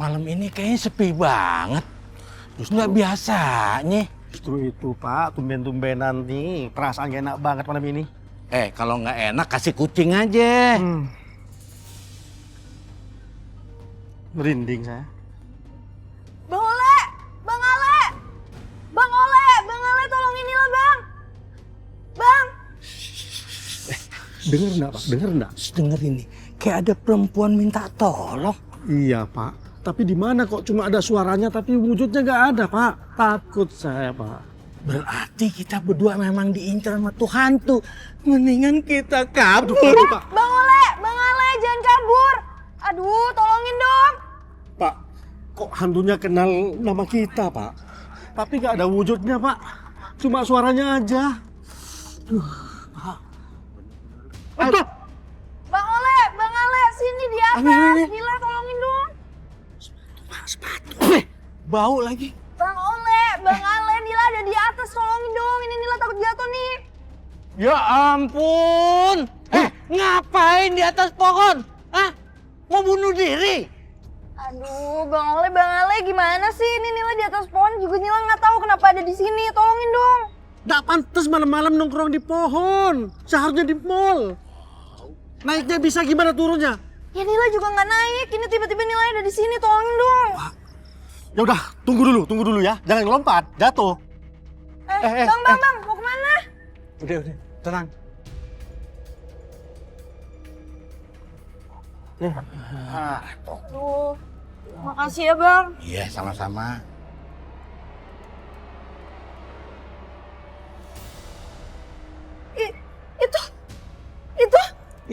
Malam ini kayaknya sepi banget. Justru nggak biasanya. Justru itu Pak, tumben-tumbenan nih. Perasaan gak enak banget malam ini. Kalau nggak enak kasih kucing aja. Merinding saya. Bang Ole! Bang Ale! Bang Ole! Bang Ale tolongin Nila Bang! Bang! Dengar enggak Pak? Dengar enggak? Denger ini, kayak ada perempuan minta tolong. Iya Pak. Tapi di mana kok cuma ada suaranya tapi wujudnya nggak ada Pak. Takut saya Pak. Berarti kita berdua memang diincar sama tuh hantu. Mendingan kita kabur. Pak. Bang Ole! Bang Ale jangan kabur! Aduh tolongin dong! Pak, kok hantunya kenal nama kita Pak? Tapi nggak ada wujudnya Pak. Cuma suaranya aja. Aduh. Bang Ole! Bang Ale! Sini di atas! Nila tolongin dong! Sepatu. Bau lagi. Bang Ole! Bang Ale! Nila ada di atas! Tolongin dong! Ini Nila takut jatuh nih! Ya ampun. Ngapain di atas pohon? Hah? Mau bunuh diri? Aduh, Bang Ole, Bang Ale, gimana sih? Ini Nila di atas pohon juga Nila nggak tahu kenapa ada di sini. Tolongin dong. Nggak pantas malam-malam nongkrong di pohon. Seharusnya di mall. Naiknya bisa gimana turunnya? Ya Nila juga nggak naik. Ini tiba-tiba Nila ada di sini. Tolongin dong. Ya udah, tunggu dulu ya. Jangan ngelompat, jatuh. Bang, mau kemana? Udah, tenang. Aduh, makasih ya Bang. Iya, sama-sama.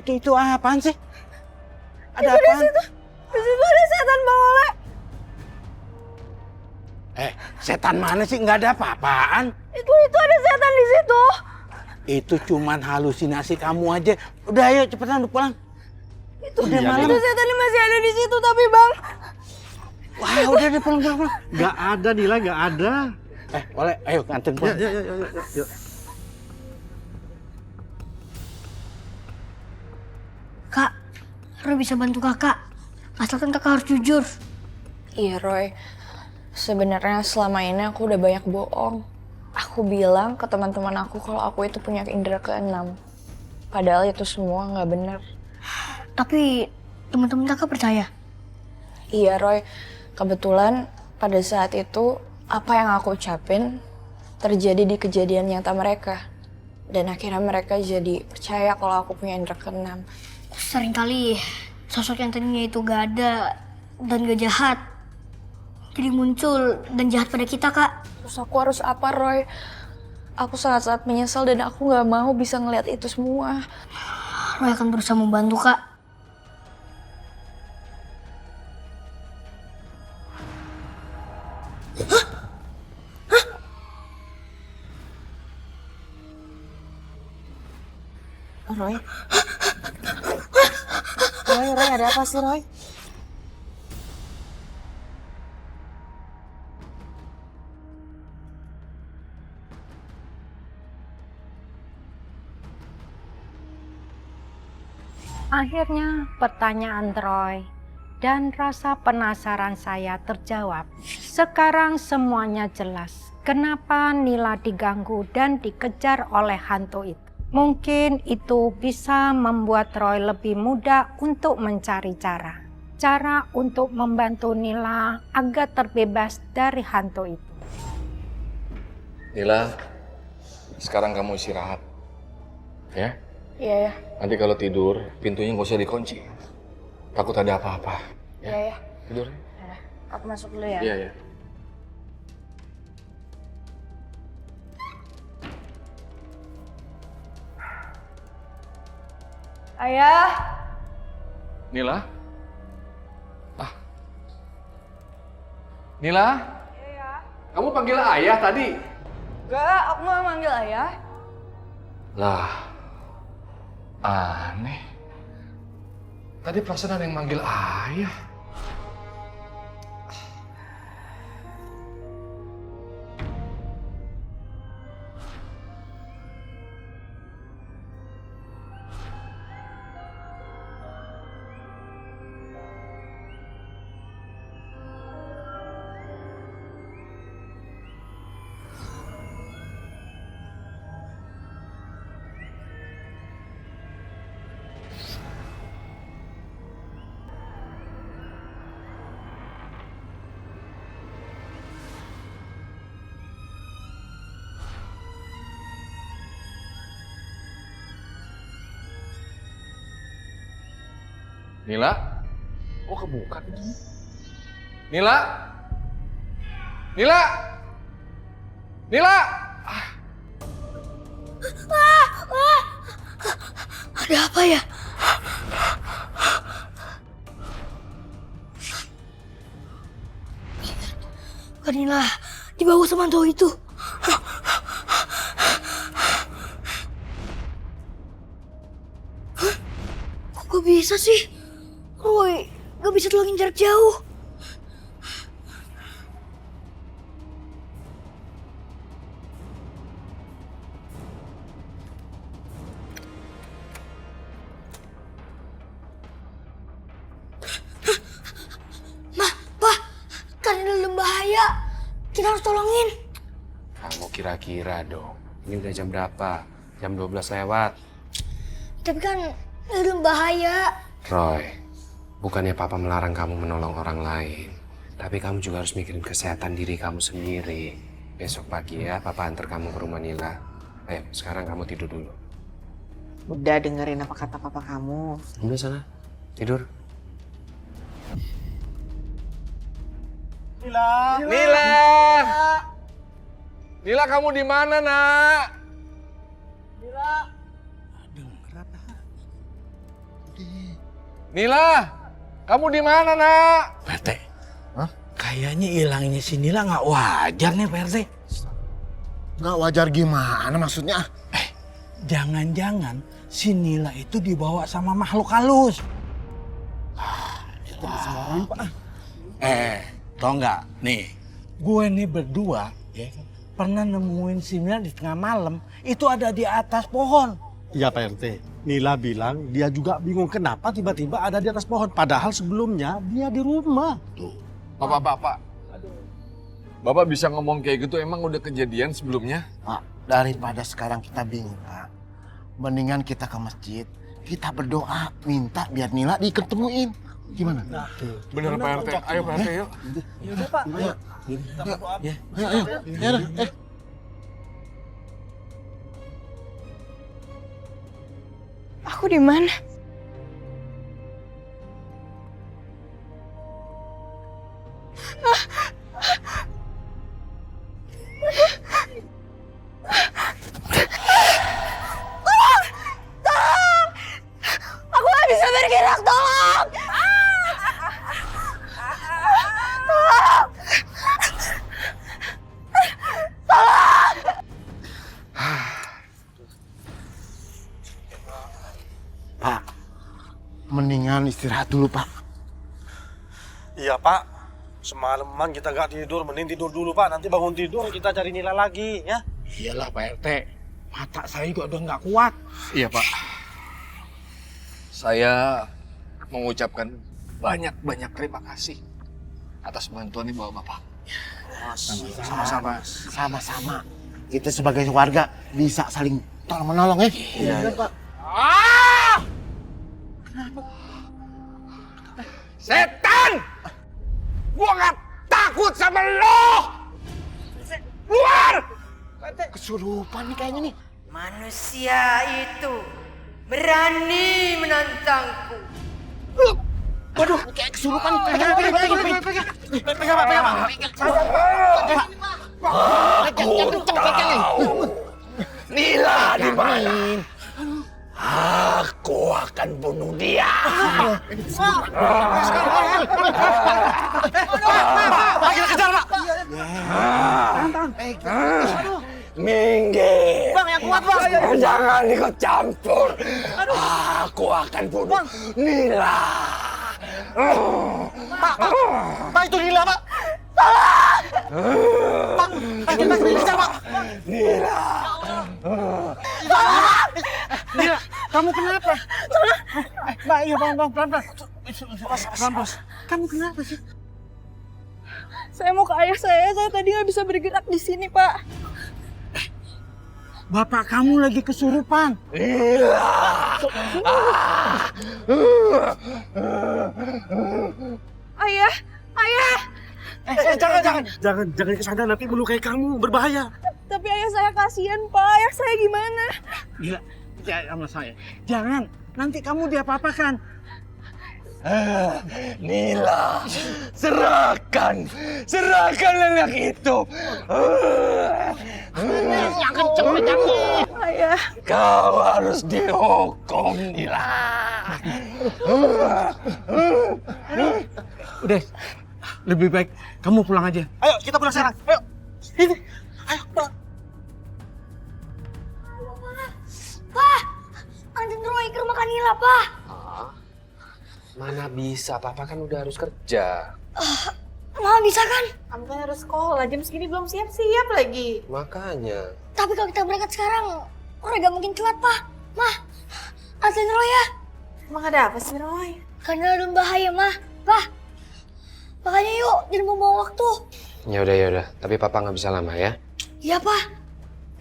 Itu apaan sih? Ada Itu apaan? di situ ada setan Bang Ole. Setan mana sih? Nggak ada apa-apaan. Itu ada setan di situ. Itu cuman halusinasi kamu aja. Udah ayo cepetan udah pulang. Itu malam. itu setannya masih ada di situ tapi Bang. Wah, udah deh pulang. Nggak ada Nila, nggak ada. Boleh, ayo nganterin pulang. Ya. Kak, Roy bisa bantu kakak. Asalkan kakak harus jujur. Iya Roy, sebenarnya selama ini aku udah banyak bohong. Aku bilang ke teman-teman aku kalau aku itu punya indera keenam. Padahal itu semua nggak benar. Tapi teman-teman kakak percaya. Iya Roy, kebetulan pada saat itu apa yang aku ucapin terjadi di kejadian nyata mereka. Dan akhirnya mereka jadi percaya kalau aku punya indera keenam. Seringkali sosok yang tadinya itu gak ada dan gak jahat jadi muncul dan jahat pada kita, Kak. Terus aku harus apa Roy? Aku sangat-sangat menyesal dan aku nggak mau bisa ngeliat itu semua. Roy akan berusaha membantu, Kak. Roy? Roy, ada apa sih Roy? Akhirnya pertanyaan Roy dan rasa penasaran saya terjawab. Sekarang semuanya jelas kenapa Nila diganggu dan dikejar oleh hantu itu. Mungkin itu bisa membuat Roy lebih mudah untuk mencari cara untuk membantu Nila agar terbebas dari hantu itu. Nila, sekarang kamu istirahat, ya? Iya ya. Nanti kalau tidur, pintunya nggak usah dikunci. Takut ada apa-apa. Iya ya. Tidur. Ya, aku masuk dulu ya. Iya. Ayah. Nila? Nila? Iya. Kamu panggil ayah tadi? Enggak, aku nggak manggil ayah. Lah, aneh. Tadi perasaan ada yang manggil ayah. Nila? Kok kebuka? Nila? Nila? Nila! Ada apa ya? Kanila, dibawa sama hantu itu. Kok bisa sih? Roy, gak bisa tolongin jarak jauh. Dalam bahaya. Kita harus tolongin. Kamu kira-kira dong. Ini udah jam berapa? Jam 12 lewat. Tapi kan dalam bahaya. Roy, bukannya papa melarang kamu menolong orang lain. Tapi kamu juga harus mikirin kesehatan diri kamu sendiri. Besok pagi ya, papa antar kamu ke rumah Nila. Ayo, sekarang kamu tidur dulu. Udah dengerin apa kata papa kamu. Udah sana, tidur. Nila! Nila, kamu di mana, Nak? Nila, kamu di mana, Nak? Pak RT, kayaknya hilangnya si Nila nggak wajar nih Pak RT. Nggak wajar gimana maksudnya? Jangan-jangan si Nila itu dibawa sama makhluk halus. Tau nggak? Nih, gue nih berdua ya, pernah nemuin si Nila di tengah malam. Itu ada di atas pohon. Iya Pak RT, Nila bilang dia juga bingung kenapa tiba-tiba ada di atas pohon. Padahal sebelumnya dia di rumah. Bapak. Bapak bisa ngomong kayak gitu emang udah kejadian sebelumnya? Pak, daripada sekarang kita bingung, Pak. Mendingan kita ke masjid, kita berdoa, minta biar Nila diketemuin. Gimana? Bener Pak RT, ayo Pak RT yuk. Yaudah Pak, ayo. Ayo. Aku di mana? Aku gak bisa bergerak, tolong! Pak, mendingan istirahat dulu, Pak. Iya Pak, semalaman kita nggak tidur, mending tidur dulu Pak. Nanti bangun tidur kita cari Nila lagi ya. Iyalah Pak RT, mata saya juga udah nggak kuat. Iya Pak. Saya mengucapkan banyak terima kasih atas bantuan Ibu Bapak. Sama-sama. Kita sebagai warga bisa saling tolong-menolong ya. Iya Pak. Setan! Gua nggak takut sama lo! Keluar! Kesurupan nih kayaknya nih. Manusia itu berani menantangku. Waduh, kayak kesurupan nih. Pegang, Pak. Nila di mana? Aku akan bunuh dia. Minggir. Bang, yang kuat, Bang. Jangan ikut campur. Aku akan bunuh Nila. Pak, itu Nila, Pak. Pak, kejar, Pak. Nila. Nila, kamu kenapa? Mbak, iya pelan-pelan. Pelan-pelan. Kamu kenapa sih? Saya mau ke ayah saya tadi nggak bisa bergerak di sini, Pak. Bapak kamu lagi kesurupan. Ayah! Jangan ke sana, nanti melukai kamu, berbahaya. Tapi ayah saya kasihan, Pak. Ayah saya gimana? Gila, percaya sama saya. Jangan, nanti kamu diapa-apakan. Nila, serahkan anak itu. Yang kenceng pegangnya. Ayah. Kau harus dihukum, Nila. Udah, lebih baik kamu pulang aja. Ayo, kita pulang sekarang. Ayo. Ini. Ayo, pulang. Pak, anterin Roy ke rumah Kanila, Pak. Mana bisa, Papa kan udah harus kerja. Mama bisa kan? Kamu kan harus sekolah, jam segini belum siap-siap lagi. Makanya. Tapi kalau kita berangkat sekarang, Roy gak mungkin telat, Pak. Mah, anterin Roy ya. Emang ada apa sih, Roy? Karena ada bahaya, Mah. Pak, makanya yuk, jangan membawa waktu. Ya udah. Tapi Papa nggak bisa lama ya. Iya, Pak.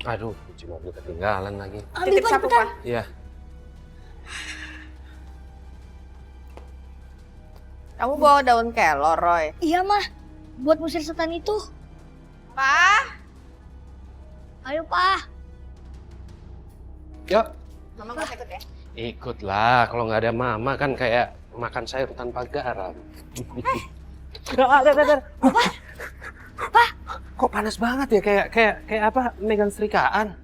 Aduh, kunci mobil ketinggalan lagi. Ambil, Titip Pak, sapu, cepetan. Pak. Iya. Kamu bawa daun kelor, Roy. Iya, Mah. Buat musir setan itu. Pak. Ayo, Pak. Yuk. Mama nggak ikut ya? Ikutlah, kalau nggak ada Mama kan kayak makan sayur tanpa garam. Pak. Kok panas banget ya, kayak apa, megang serikaan.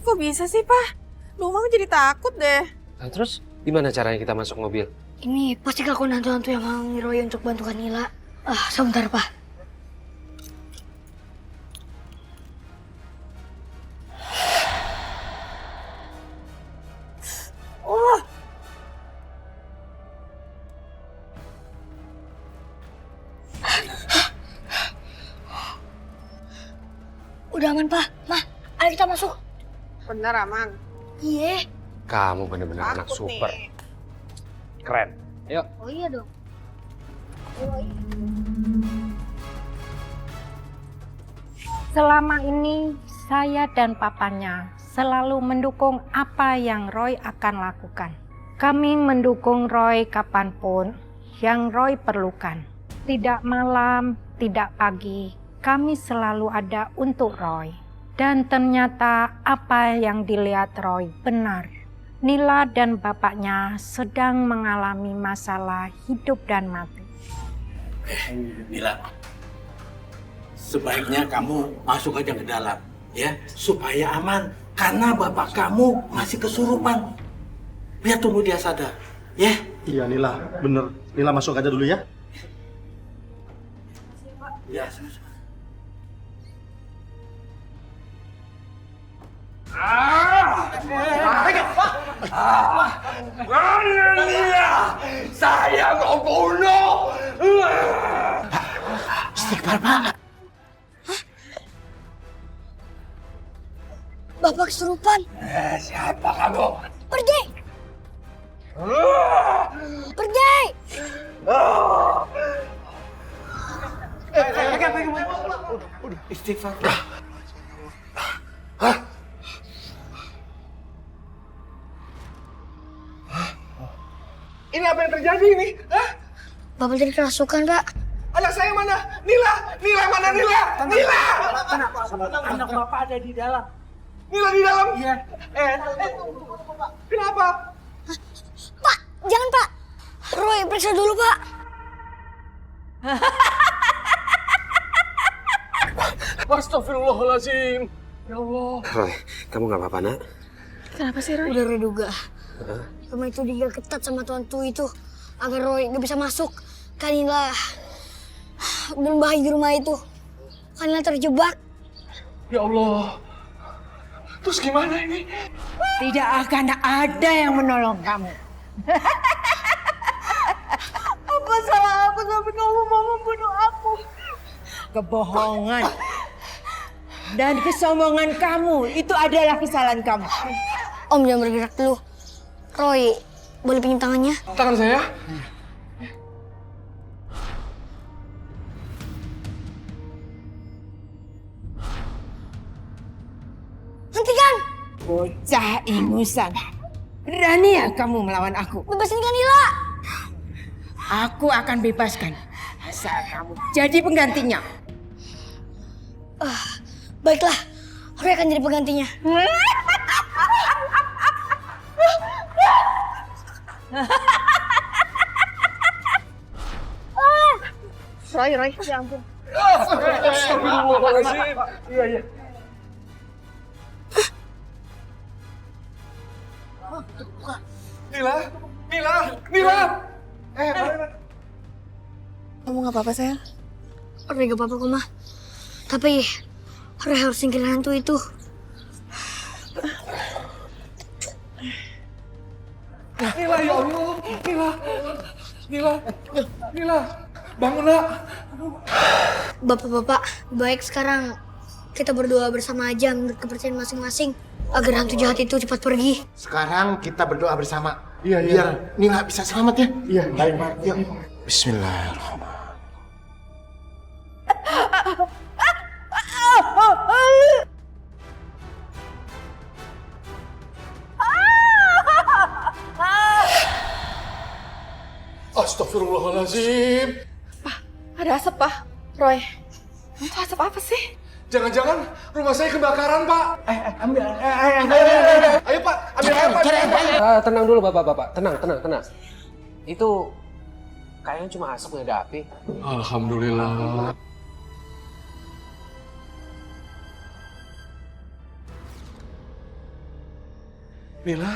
Kok bisa sih, Pak? Duh, Mama jadi takut deh. Nah, terus gimana caranya kita masuk mobil? Ini pasti kelakuan hantu-hantu yang mau Roy untuk bantu Kanila. Sebentar, Pak. Udah aman, Pak. Mah, ayo kita masuk. Bener, aman. Iya. Kamu bener-bener anak Takut super. nih. Keren. Yuk. Oh iya dong. Selama ini saya dan papanya selalu mendukung apa yang Roy akan lakukan. Kami mendukung Roy kapanpun yang Roy perlukan. Tidak malam, tidak pagi, kami selalu ada untuk Roy. Dan ternyata apa yang dilihat Roy benar. Nila dan bapaknya sedang mengalami masalah hidup dan mati. Nila, sebaiknya kamu masuk aja ke dalam, ya, supaya aman. Karena bapak kamu masih kesurupan. Biar tunggu dia sadar, ya. Iya, Nila. Bener. Nila masuk aja dulu ya. Ya, Nila, saya mau bunuh. Istighfar, Pak. Bapak kesurupan. Siapa kamu? Pergi. Pergi. Udah, istighfar. Ini apa yang terjadi ini? Hah? Bapak jadi kerasukan, Pak. Anak saya mana? Nila! Nila mana Nila? Nila! Anak bapak ada di dalam. Nila di dalam? Iya. Kenapa? Pak, jangan, Pak. Roy, periksa dulu, Pak. Astagfirullahaladzim. Ya Allah. Roy, kamu nggak apa-apa, Nak? Kenapa sih, Roy? Udah reduga. Rumah itu dijaga ketat sama tuantu itu. Agar Roy gak bisa masuk. Kanila berbahaya di rumah itu. Kanila terjebak. Ya Allah. Terus gimana ini? Tidak akan ada yang menolong kamu. Apa salah aku sampai kamu mau membunuh aku? Kebohongan dan kesombongan kamu itu adalah kesalahan kamu. Om jangan bergerak dulu. Roy, boleh pinjam tangannya? Tangan saya? Hentikan! Bocah ingusan. Berani ya kamu melawan aku? Bebasin Kanila! Aku akan bebaskan. Asal kamu jadi penggantinya. Baiklah, Roy akan jadi penggantinya. Roy, ya ampun. Astagfirullahaladzim. Iya. Nila. Kamu nggak apa-apa sayang? Roy gak apa-apa kok, Ma. Tapi Roy harus singkirin hantu itu. Nila, ya Allah. Nila. Bangun, nak. Bapak-bapak, baik sekarang kita berdoa bersama aja menurut kepercayaan masing-masing agar hantu jahat itu cepat pergi. Sekarang kita berdoa bersama. Iya. Biar Nila bisa selamat ya. Iya, baik. Yuk. Bismillahirrahmanirrahim. Astagfirullahaladzim. Ada asap, Pak. Roy, itu asap apa sih? Jangan-jangan rumah saya kebakaran, Pak. Ayo, Pak. Ambil air, Pak. Tenang dulu bapak-bapak, tenang. Itu kayaknya cuma asap, nggak ada api. Alhamdulillah. Nila.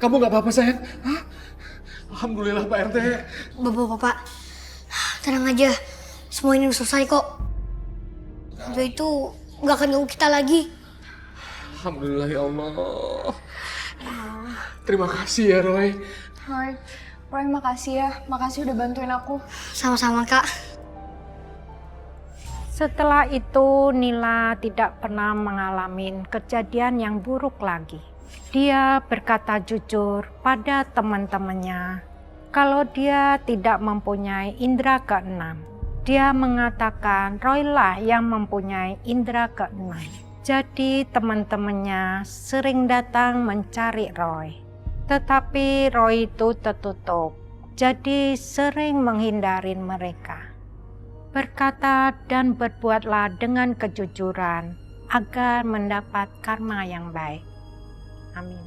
Kamu nggak apa-apa, sayang? Hah? Alhamdulillah, Pak RT. Bapak-bapak, tenang aja. Semua ini udah selesai kok. Hantu itu nggak akan ganggu kita lagi. Alhamdulillah, ya Allah. Terima kasih ya, Roy. Roy makasih ya. Makasih udah bantuin aku. Sama-sama, Kak. Setelah itu Nila tidak pernah mengalami kejadian yang buruk lagi. Dia berkata jujur pada teman-temannya kalau dia tidak mempunyai indera keenam. Dia mengatakan Roy lah yang mempunyai indera keenam. Jadi teman-temannya sering datang mencari Roy. Tetapi Roy itu tertutup, jadi sering menghindari mereka. Berkata dan berbuatlah dengan kejujuran agar mendapat karma yang baik. Amin.